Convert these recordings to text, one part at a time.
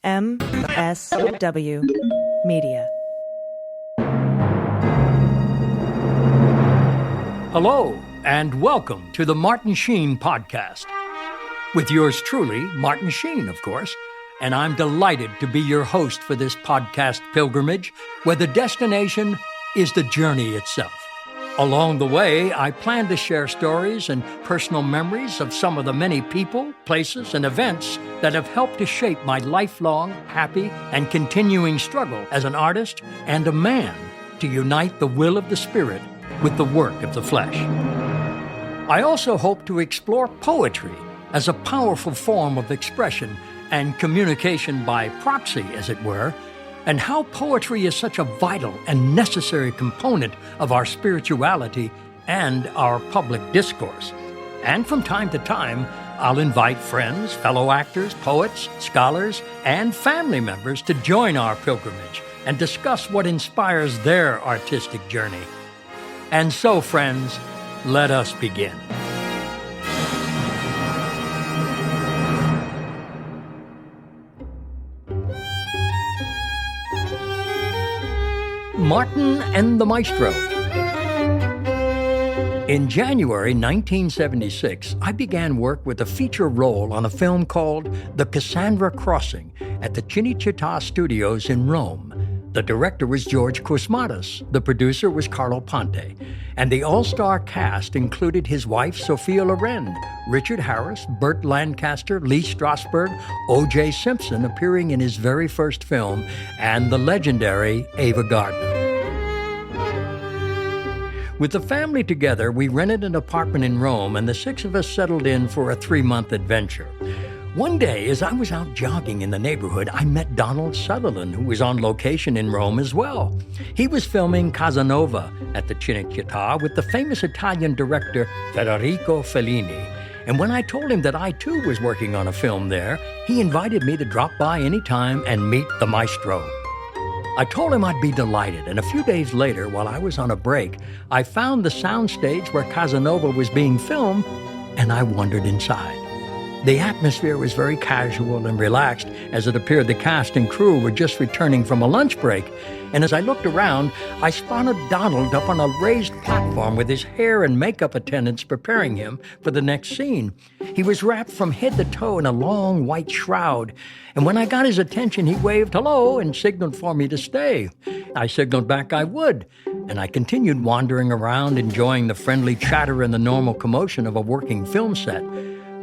MSW Media. Hello, and welcome to the Martin Sheen Podcast. With yours truly, Martin Sheen, of course, and I'm delighted to be your host for this podcast pilgrimage, where the destination is the journey itself. Along the way, I plan to share stories and personal memories of some of the many people, places, and events that have helped to shape my lifelong, happy, and continuing struggle as an artist and a man to unite the will of the spirit with the work of the flesh. I also hope to explore poetry as a powerful form of expression and communication by proxy, as it were, and how poetry is such a vital and necessary component of our spirituality and our public discourse. And from time to time, I'll invite friends, fellow actors, poets, scholars, and family members to join our pilgrimage and discuss what inspires their artistic journey. And so, friends, let us begin. Martin and the Maestro. In January 1976, I began work with a feature role on a film called The Cassandra Crossing at the Cinecittà Studios in Rome. The director was George Cosmatos, the producer was Carlo Ponte, and the all-star cast included his wife Sophia Loren, Richard Harris, Burt Lancaster, Lee Strasberg, O.J. Simpson appearing in his very first film, and the legendary Ava Gardner. With the family together, we rented an apartment in Rome, and the six of us settled in for a 3-month adventure. One day, as I was out jogging in the neighborhood, I met Donald Sutherland, who was on location in Rome as well. He was filming Casanova at the Cinecittà with the famous Italian director Federico Fellini. And when I told him that I too was working on a film there, he invited me to drop by anytime and meet the maestro. I told him I'd be delighted, and a few days later, while I was on a break, I found the soundstage where Casanova was being filmed, and I wandered inside. The atmosphere was very casual and relaxed, as it appeared the cast and crew were just returning from a lunch break. And as I looked around, I spotted Donald up on a raised platform with his hair and makeup attendants preparing him for the next scene. He was wrapped from head to toe in a long white shroud, and when I got his attention, he waved hello and signaled for me to stay. I signaled back I would, and I continued wandering around, enjoying the friendly chatter and the normal commotion of a working film set.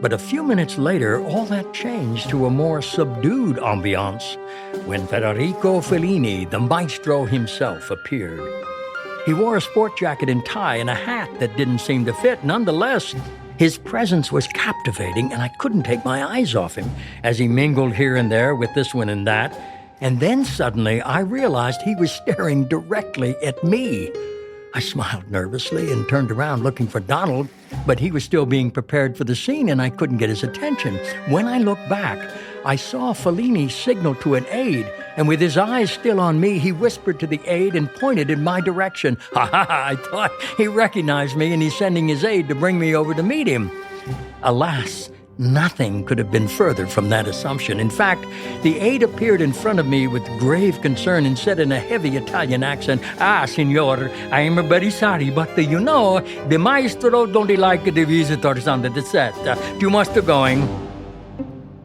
But a few minutes later, all that changed to a more subdued ambiance when Federico Fellini, the maestro himself, appeared. He wore a sport jacket and tie and a hat that didn't seem to fit. Nonetheless, his presence was captivating, and I couldn't take my eyes off him as he mingled here and there with this one and that. And then suddenly I realized he was staring directly at me. I smiled nervously and turned around looking for Donald, but he was still being prepared for the scene and I couldn't get his attention. When I looked back, I saw Fellini signal to an aide, and with his eyes still on me, he whispered to the aide and pointed in my direction. Ha ha ha, I thought he recognized me and he's sending his aide to bring me over to meet him. Alas, nothing could have been further from that assumption. In fact, the aide appeared in front of me with grave concern and said in a heavy Italian accent, "Ah, signor, I am very sorry, but you know, the maestro don't like the visitors on the set. You must be going."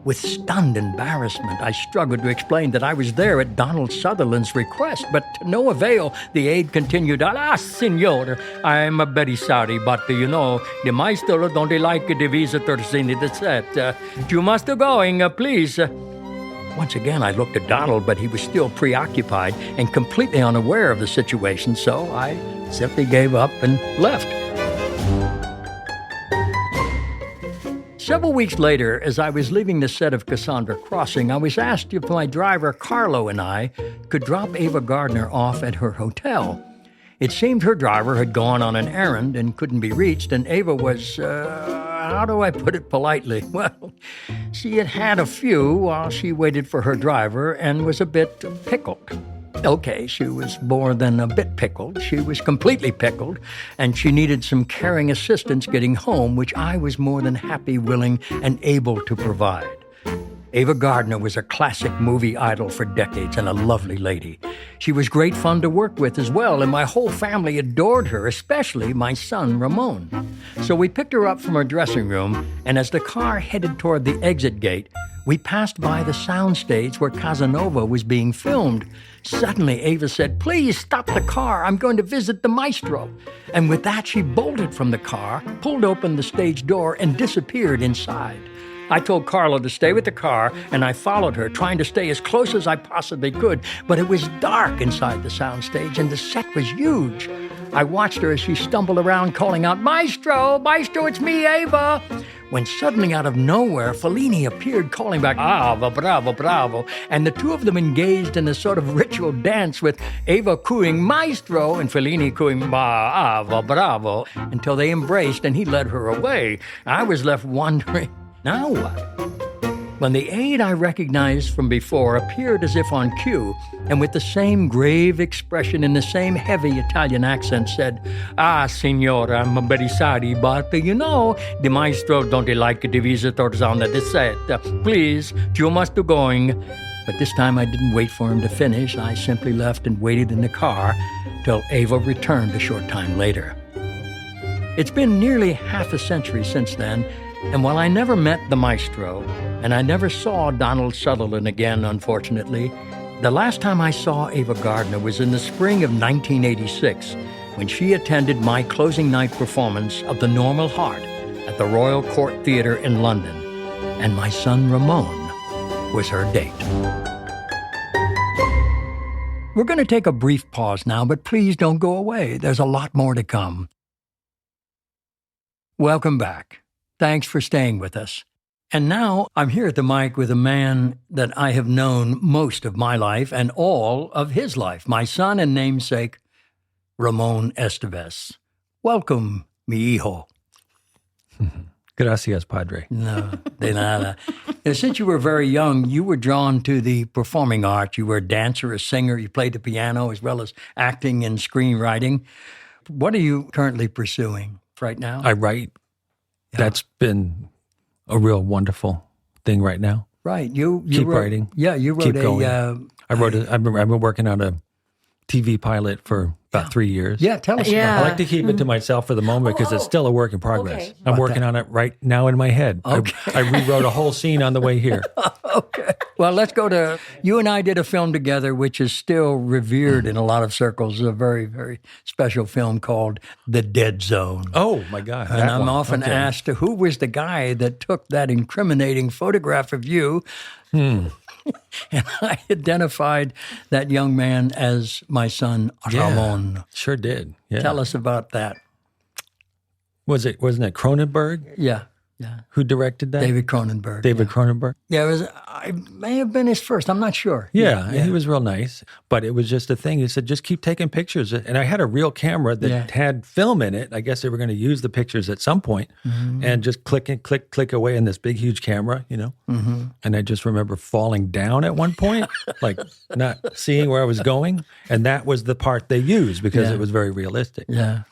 With stunned embarrassment, I struggled to explain that I was there at Donald Sutherland's request, but to no avail. The aide continued, "Ah, signor, I am very sorry, but you know, the maestro don't like the visitors in the set. You must be going, please." Once again, I looked at Donald, but he was still preoccupied and completely unaware of the situation, so I simply gave up and left. Several weeks later, as I was leaving the set of Cassandra Crossing, I was asked if my driver Carlo and I could drop Ava Gardner off at her hotel. It seemed her driver had gone on an errand and couldn't be reached, and Ava was, how do I put it politely? Well, she had had a few while she waited for her driver and was a bit pickled. Okay, she was more than a bit pickled. She was completely pickled, and she needed some caring assistance getting home, which I was more than happy, willing, and able to provide. Ava Gardner was a classic movie idol for decades and a lovely lady. She was great fun to work with as well, and my whole family adored her, especially my son, Ramon. So we picked her up from her dressing room, and as the car headed toward the exit gate, we passed by the soundstage where Casanova was being filmed. Suddenly, Ava said, "Please stop the car. I'm going to visit the maestro." And with that, she bolted from the car, pulled open the stage door, and disappeared inside. I told Carla to stay with the car, and I followed her, trying to stay as close as I possibly could. But it was dark inside the soundstage, and the set was huge. I watched her as she stumbled around, calling out, "Maestro! Maestro, it's me, Ava!" When suddenly, out of nowhere, Fellini appeared, calling back, "Ava, bravo, bravo." And the two of them engaged in a sort of ritual dance with Ava cooing "Maestro" and Fellini cooing "Ava, bravo," until they embraced and he led her away. I was left wondering, now what? When the aide I recognized from before appeared as if on cue, and with the same grave expression in the same heavy Italian accent said, "Ah, signora, I'm very sorry, but you know, the maestro don't like the visitors on the set. Please, you must be going." But this time I didn't wait for him to finish. I simply left and waited in the car till Ava returned a short time later. It's been nearly half a century since then, and while I never met the maestro, and I never saw Donald Sutherland again, unfortunately, the last time I saw Ava Gardner was in the spring of 1986, when she attended my closing night performance of The Normal Heart at the Royal Court Theatre in London, and my son Ramon was her date. We're going to take a brief pause now, but please don't go away. There's a lot more to come. Welcome back. Thanks for staying with us. And now I'm here at the mic with a man that I have known most of my life and all of his life, my son and namesake, Ramon Estevez. Welcome, mi hijo. Gracias, Padre. No, de nada. Since you were very young, you were drawn to the performing arts. You were a dancer, a singer. You played the piano as well as acting and screenwriting. What are you currently pursuing right now? I write. Yeah. That's been a real wonderful thing right now. Right. You keep wrote, writing. Yeah, you wrote keep going. I've been working on a TV pilot for about 3 years. Yeah, tell us about it. I like to keep it to myself for the moment because it's still a work in progress. Okay. I'm working on it right now in my head. Okay. I rewrote a whole scene on the way here. Okay. Well, let's go to, you and I did a film together, which is still revered in a lot of circles, a very, very special film called The Dead Zone. Oh, my God. And I'm often asked, who was the guy that took that incriminating photograph of you? And I identified that young man as my son, Ramon. Sure did. Yeah. Tell us about that. Wasn't it Cronenberg? Yeah. Who directed that? David Cronenberg. Cronenberg? Yeah, I may have been his first. I'm not sure. Yeah, he was real nice. But it was just a thing. He said, just keep taking pictures. And I had a real camera that had film in it. I guess they were going to use the pictures at some point. And just click away in this big, huge camera, you know. And I just remember falling down at one point, like not seeing where I was going. And that was the part they used because it was very realistic. Yeah.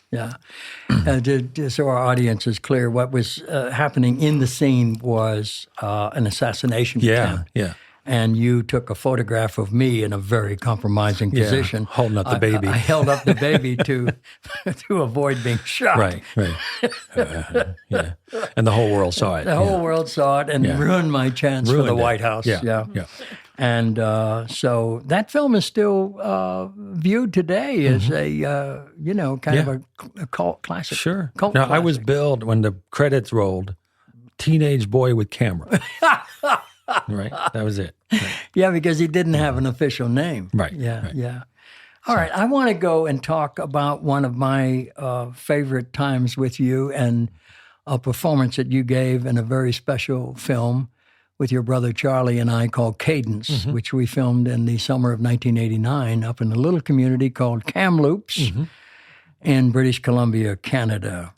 So our audience is clear, what was happening in the scene was an assassination attempt. Yeah. And you took a photograph of me in a very compromising position. Holding up the baby. I held up the baby to avoid being shot. Right. And the whole world saw it. The whole world saw it and ruined my chance for the White House. Yeah. And so that film is still viewed today as a, kind of a cult classic. Sure. Cult now, classic. I was billed when the credits rolled, teenage boy with camera. Right? That was it. Right. Yeah, because he didn't have an official name. Right. Yeah. All right. I want to go and talk about one of my favorite times with you and a performance that you gave in a very special film with your brother Charlie and I called Cadence, which we filmed in the summer of 1989 up in a little community called Kamloops in British Columbia, Canada.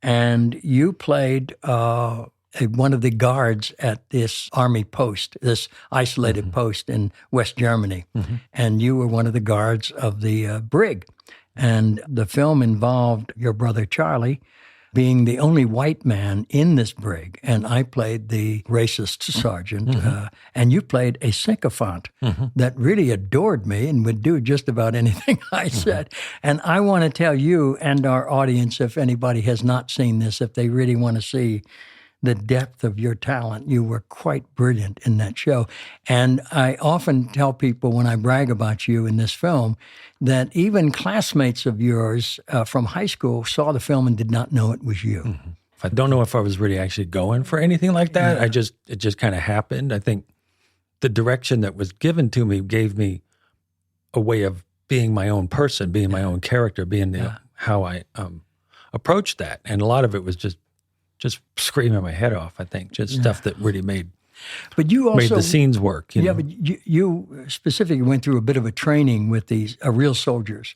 And you played one of the guards at this army post, this isolated post in West Germany. And you were one of the guards of the brig. And the film involved your brother Charlie being the only white man in this brig, and I played the racist sergeant, and you played a sycophant that really adored me and would do just about anything I said. And I want to tell you and our audience, if anybody has not seen this, if they really want to see the depth of your talent, you were quite brilliant in that show. And I often tell people when I brag about you in this film that even classmates of yours from high school saw the film and did not know it was you. I don't know if I was really actually going for anything like that. It just kind of happened. I think the direction that was given to me gave me a way of being my own person, being my own character, being how I approached that. And a lot of it was just screaming my head off, I think, just stuff that really made the scenes work. You know? But you specifically went through a bit of a training with these real soldiers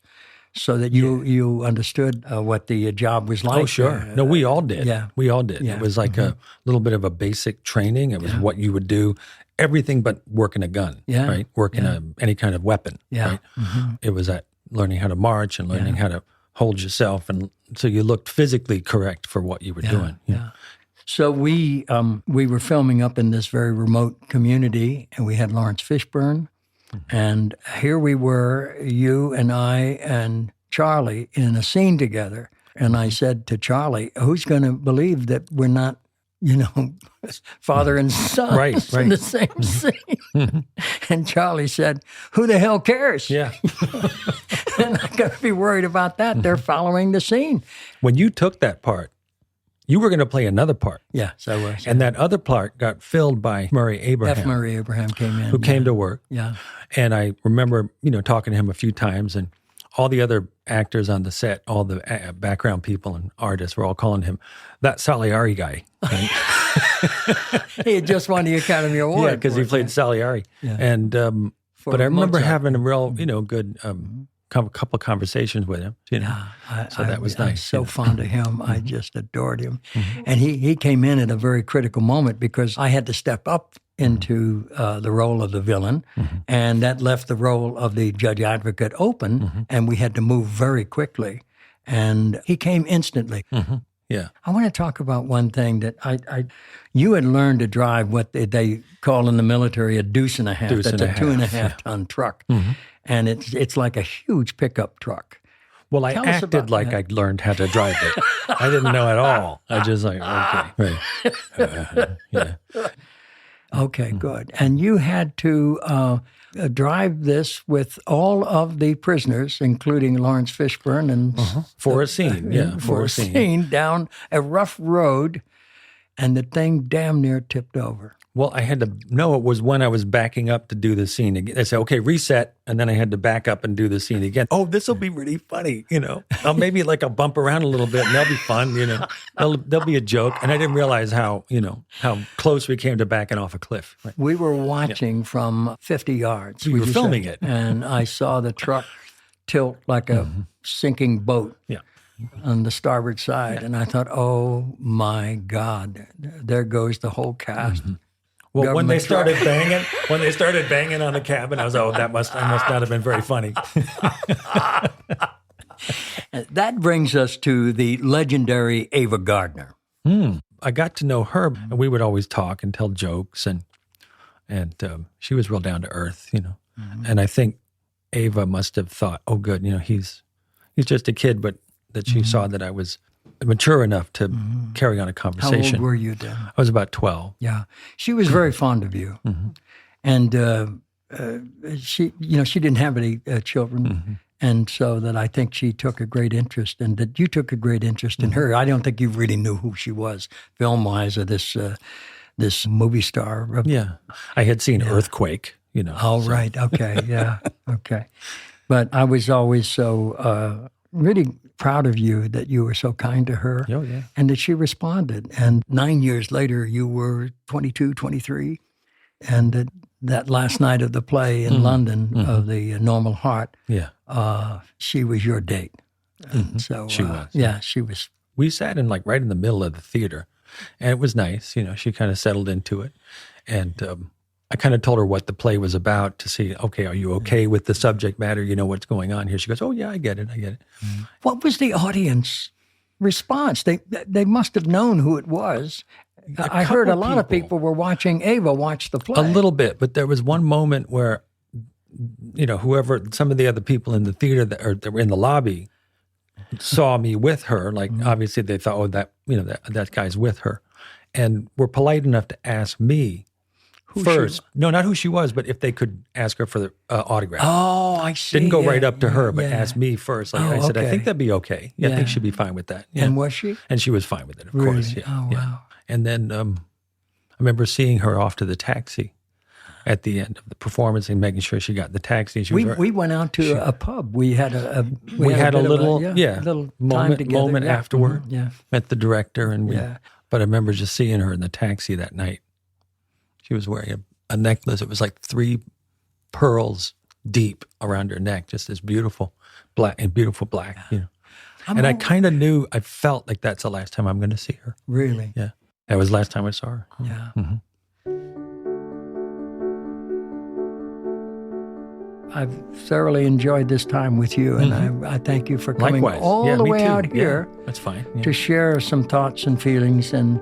so that you understood what the job was like. Oh, sure. No, we all did. Yeah. We all did. Yeah. It was like a little bit of a basic training. It was what you would do, everything but working a gun, right? Working any kind of weapon, right? It was at learning how to march and learning how to hold yourself, and so you looked physically correct for what you were doing. Yeah. So we were filming up in this very remote community, and we had Lawrence Fishburne, and here we were, you and I and Charlie, in a scene together. And I said to Charlie, "Who's going to believe that we're not, father and son in the same scene?" And Charlie said, "Who the hell cares? Yeah. They're not going to be worried about that. They're following the scene." When you took that part, you were going to play another part. Yes, I was. And that other part got filled by Murray Abraham. F. Murray Abraham came in. Who came to work. Yeah. And I remember, talking to him a few times, and all the other actors on the set, all the background people and artists were all calling him that Salieri guy. Right? He had just won the Academy Award. Yeah, because he played Salieri. Yeah. And but I remember having a real, good couple conversations with him. So that was nice. I was so fond of him. I just adored him. And he came in at a very critical moment because I had to step up into the role of the villain, and that left the role of the judge advocate open, and we had to move very quickly. And he came instantly. Yeah. I want to talk about one thing that you had learned to drive what they call in the military a deuce and a half. That's a 2.5 ton truck. And it's like a huge pickup truck. Well, I acted like I learned how to drive it. I didn't know at all. I just okay, right. Okay, good. And you had to drive this with all of the prisoners, including Lawrence Fishburne, and for a scene, for a scene down a rough road, and the thing damn near tipped over. Well, I had to know it was when I was backing up to do the scene again. They said, "Okay, reset," and then I had to back up and do the scene again. Oh, this will be really funny, Maybe I'll bump around a little bit, and that'll be fun, There'll be a joke, and I didn't realize how close we came to backing off a cliff. Right? We were watching from 50 yards. We were filming it, and I saw the truck tilt like a sinking boat. Yeah. On the starboard side, and I thought, "Oh my God, there goes the whole cast." Well, when they started banging on the cabin, I was, that must not have been very funny. That brings us to the legendary Ava Gardner. I got to know her, and we would always talk and tell jokes, and she was real down to earth, And I think Ava must have thought, "Oh, good, he's just a kid," but that she saw that I was mature enough to carry on a conversation. How old were you then? I was about 12. Yeah. She was very fond of you. And she didn't have any children. And so that I think she took a great interest, and that you took a great interest in her. I don't think you really knew who she was film-wise, or this movie star. Yeah. I had seen Earthquake, Oh, so. Right. Okay. Yeah. Okay. But I was always so really proud of you that you were so kind to her, and that she responded. And 9 years later, you were 22, 23, and that last night of the play in London of the Normal Heart, she was your date. And so she was. Yeah, she was. We sat in right in the middle of the theater, and it was nice. She kind of settled into it, and I kind of told her what the play was about to see, okay, are you okay with the subject matter? You know what's going on here? She goes, "Oh, yeah, I get it. What was the audience response? They must have known who it was. I heard a lot of people were watching Ava watch the play. A little bit, but there was one moment where, whoever, some of the other people in the theater that were in the lobby saw me with her. Like, obviously they thought, oh, that guy's with her. And were polite enough to ask me first. No, not who she was, but if they could ask her for the autograph. Oh, I see. Didn't go right up to her, but asked me first. Like, I said, okay. I think that'd be okay. Yeah, I think she'd be fine with that. Yeah. And was she? And she was fine with it, of Really? course. Yeah. Oh, wow. And then I remember seeing her off to the taxi at the end of the performance and making sure she got the taxi. She was we went out to a pub. We had a little little time together. moment afterward. Yeah. Met the director and but I remember just seeing her in the taxi that night. She was wearing a necklace. It was like 3 pearls deep around her neck, just this beautiful black. And I kind of knew, I felt like that's the last time I'm going to see her. Really? Yeah. That was the last time I saw her. Yeah. Mm-hmm. I've thoroughly enjoyed this time with you, and I thank you for coming Likewise. all the way out here That's fine. to share some thoughts and feelings, and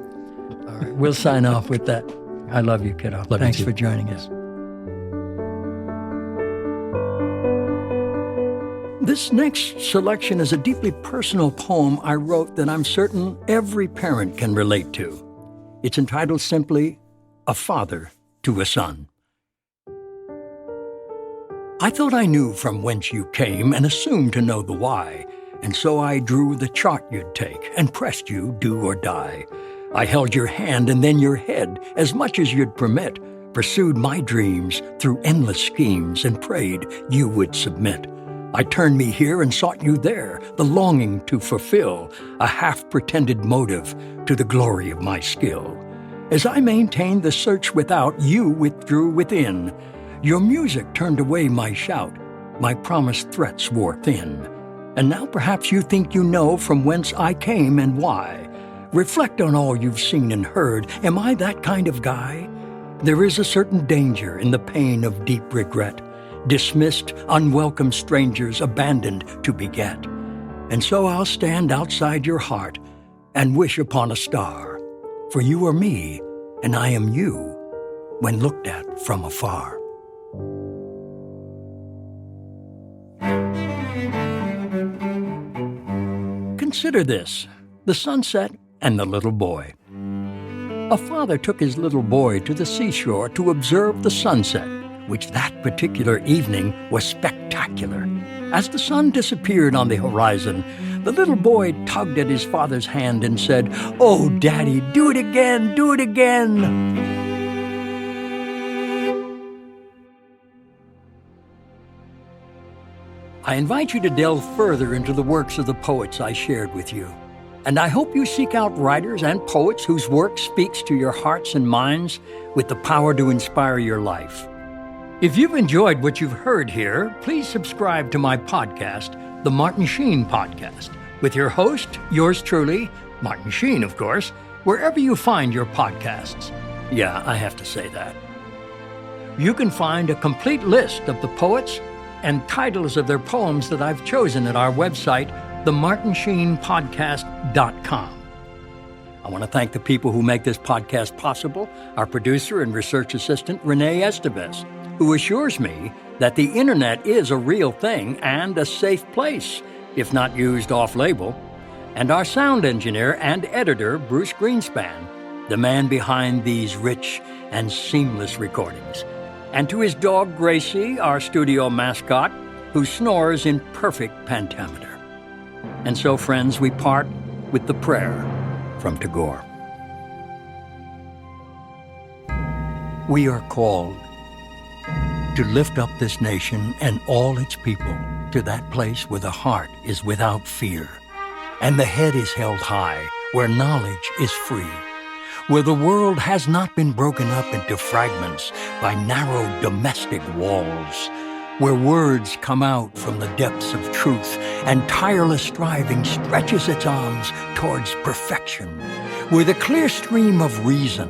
we'll sign off with that. I love you, kiddo. Thanks for joining us. This next selection is a deeply personal poem I wrote that I'm certain every parent can relate to. It's entitled simply, A Father to a Son. I thought I knew from whence you came and assumed to know the why, and so I drew the chart you'd take and pressed you do or die. I held your hand and then your head as much as you'd permit, pursued my dreams through endless schemes and prayed you would submit. I turned me here and sought you there, the longing to fulfill a half-pretended motive to the glory of my skill. As I maintained the search without, you withdrew within. Your music turned away my shout, my promised threats wore thin. And now perhaps you think you know from whence I came and why. Reflect on all you've seen and heard. Am I that kind of guy? There is a certain danger in the pain of deep regret. Dismissed, unwelcome strangers abandoned to beget. And so I'll stand outside your heart and wish upon a star. For you are me, and I am you, when looked at from afar. Consider this, the sunset and the little boy. A father took his little boy to the seashore to observe the sunset, which that particular evening was spectacular. As the sun disappeared on the horizon, the little boy tugged at his father's hand and said, "Oh, Daddy, do it again, do it again." I invite you to delve further into the works of the poets I shared with you. And I hope you seek out writers and poets whose work speaks to your hearts and minds with the power to inspire your life. If you've enjoyed what you've heard here, please subscribe to my podcast, The Martin Sheen Podcast, with your host, yours truly, Martin Sheen, of course, wherever you find your podcasts. Yeah, I have to say that. You can find a complete list of the poets and titles of their poems that I've chosen at our website, themartinsheenpodcast.com. I want to thank the people who make this podcast possible, our producer and research assistant, Ramon Estevez, who assures me that the internet is a real thing and a safe place, if not used off-label, and our sound engineer and editor, Bruce Greenspan, the man behind these rich and seamless recordings, and to his dog Gracie, our studio mascot, who snores in perfect pentameter. And so, friends, we part with the prayer from Tagore. We are called to lift up this nation and all its people to that place where the heart is without fear, and the head is held high, where knowledge is free, where the world has not been broken up into fragments by narrow domestic walls, where words come out from the depths of truth and tireless striving stretches its arms towards perfection, where the clear stream of reason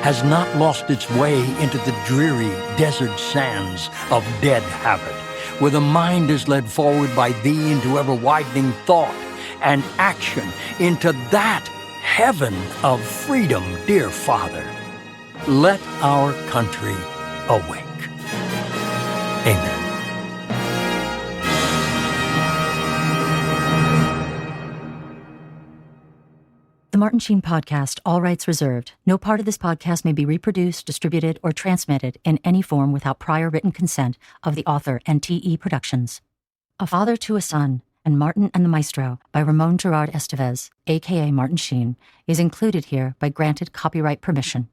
has not lost its way into the dreary desert sands of dead habit, where the mind is led forward by thee into ever-widening thought, and action into that heaven of freedom, dear Father. Let our country awake. Amen. The Martin Sheen Podcast, all rights reserved. No part of this podcast may be reproduced, distributed, or transmitted in any form without prior written consent of the author and TE Productions. A Father to a Son and Martin and the Maestro by Ramon Estevez, a.k.a. Martin Sheen, is included here by granted copyright permission.